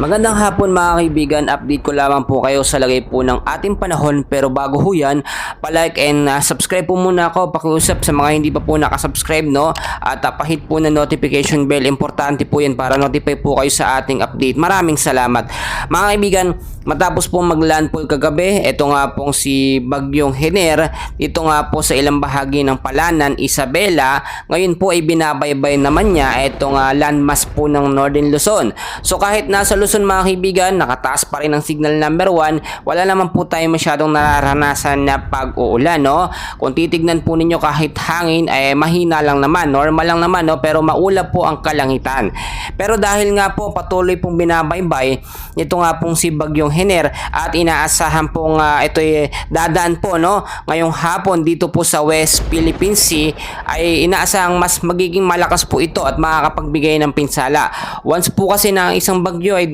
Magandang hapon mga kaibigan, update ko lamang po kayo sa lagay po ng ating panahon, pero bago ho yan, palike and subscribe po muna ako, pakiusap sa mga hindi pa po nakasubscribe, no? At pahit po na notification bell, importante po yan para notify po kayo sa ating update. Maraming salamat. Mga kaibigan, matapos po maglandfall kagabi, ito nga pong si Bagyong Hener, ito nga po sa ilang bahagi ng Palanan, Isabela, ngayon po ay binabaybay naman niya itong landmass po ng Northern Luzon. So kahit nasa Luzon mga kaibigan, nakataas pa rin ang signal number 1, wala naman po tayo masyadong nararanasan na pag-uulan, no? Kung titignan po ninyo kahit hangin ay mahina lang naman, normal lang naman, no? Pero maulap po ang kalangitan. Pero dahil nga po patuloy pong binabaybay, ito nga pong si Bagyong Hener at inaasahan pong ito'y dadaan po, no? Ngayong hapon dito po sa West Philippine Sea ay inaasahang mas magiging malakas po ito at makakapagbigay ng pinsala. Once po kasi na isang bagyo ay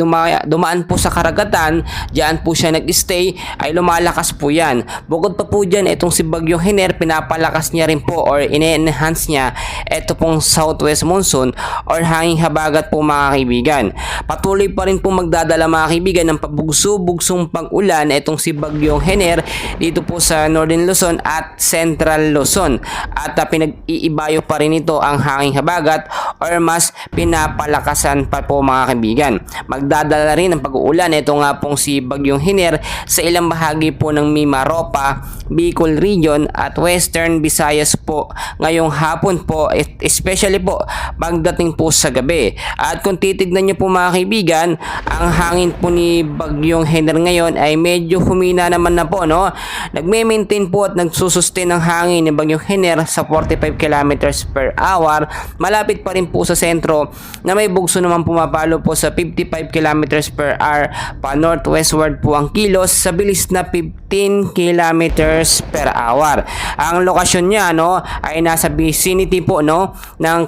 dumaan po sa karagatan, diyan po siya nag-stay, ay lumalakas po yan. Bukod pa po dyan, itong si Bagyong Hener, pinapalakas niya rin po or ine-enhance niya ito pong southwest monsoon or hanging habagat po mga kaibigan. Patuloy pa rin po magdadala mga kaibigan ng pabugso-bugsong pag-ulan itong si Bagyong Hener dito po sa Northern Luzon at Central Luzon. At pinag-iibayo pa rin ito ang hanging habagat or mas pinapalakasan pa po mga kaibigan. Magdadala rin ng pag-uulan ito nga pong si Bagyong Hener sa ilang bahagi po ng Mimaropa, Bicol Region at Western Visayas po ngayong hapon po, especially po pagdating po sa gabi. At kung titignan nyo po mga kaibigan, ang hangin po ni Bagyong Hener ngayon ay medyo humina naman na po, no? Nagme-maintain po at nagsusustain ang hangin ni Bagyong Hener sa 45 kilometers per hour. Malapit pa rin po sa sentro na may bugso naman pumapalo po sa 55 kilometers per hour pa northwestward po ang kilos sa bilis na 15 kilometers per hour. Ang lokasyon niya, no, ay nasa vicinity po, no, ng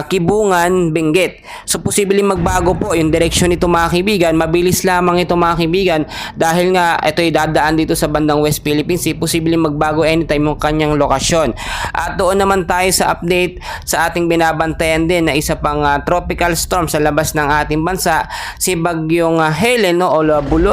Kibungan, Benguet. So posibleng magbago po yung direksyon nito mga kaibigan. Mabilis lamang ito mga kaibigan dahil nga ito ay dadaan dito sa bandang West Philippine Sea. Posibleng magbago anytime yung kanyang lokasyon. At doon naman tayo sa update sa ating binabantayan din na isa pang tropical storm sa labas ng ating bansa, si Bagyong Helen, no, o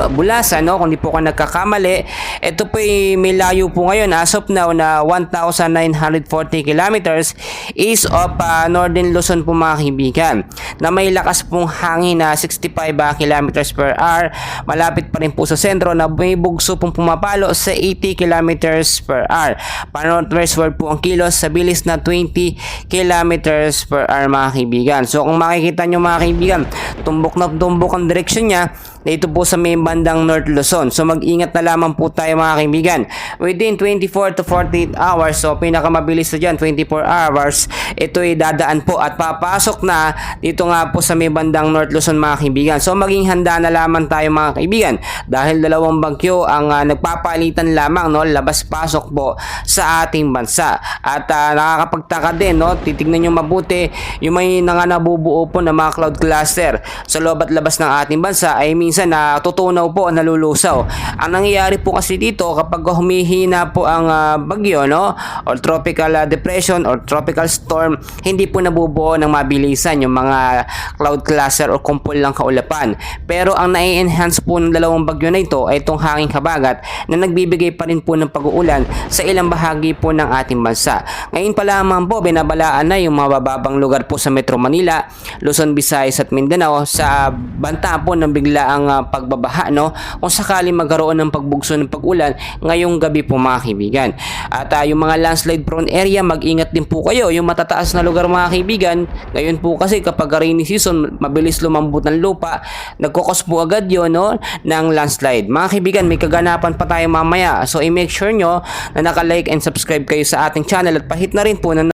Bulasa, no, kung di po ako nagkakamali. Ito po ay may layo po ngayon as of now na 1,940 kilometers east of Northern Luzon po mga kaibigan, na may lakas pong hangin na 65 kilometers per hour. Malapit pa rin po sa sentro na may bugso pong pumapalo sa 80 kilometers per hour. Pa-northwestward po ang kilos sa bilis na 20 kilometers per hour mga kaibigan. So kung makikita nyo mga kaibigan, tumbok na tumbok ang direksyon niya dito po sa may bandang North Luzon. So mag-ingat na lamang po tayo mga kaibigan. Within 24 to 48 hours, so pinakamabilis na dyan, 24 hours, ito ay dadaan po at papasok na dito nga po sa may bandang North Luzon mga kaibigan. So maging handa na lamang tayo mga kaibigan dahil dalawang bagyo ang nagpapalitan lamang, no, labas-pasok po sa ating bansa. At nakakapagtaka din, no, titignan nyo mabuti yung may nabubuo po na mga cloud cluster sa loob at labas ng ating bansa ay minsan na tutunaw po, nalulusaw. Ang nangyayari po kasi dito kapag humihina po ang bagyo, no, or tropical depression or tropical storm, hindi po nabubuo ng mabilisan yung mga cloud cluster o kumpol lang kaulapan. Pero ang nai-enhance po ng dalawang bagyo na ito ay itong hanging habagat na nagbibigay pa rin po ng pag-uulan sa ilang bahagi po ng ating bansa. Ngayon pa lamang po binabalaan na yung mga bababang lugar po sa Metro Manila, Luzon, Visayas at Mindanao sa banta po ng biglaang pagbabaha, no, kung sakali magkaroon ng pagbugso ng pag-ulan ngayong gabi po mga kaibigan. At yung mga landslide prone area, mag-ingat din po kayo. Yung matataas na lugar mga kaibigan, ngayon po kasi kapag rainy season, mabilis lumambot ng lupa, nagkukos po agad yun, no, ng landslide. Mga kaibigan, may kaganapan pa tayo mamaya. So i-make sure nyo na naka-like and subscribe kayo sa ating channel at pahit na rin po na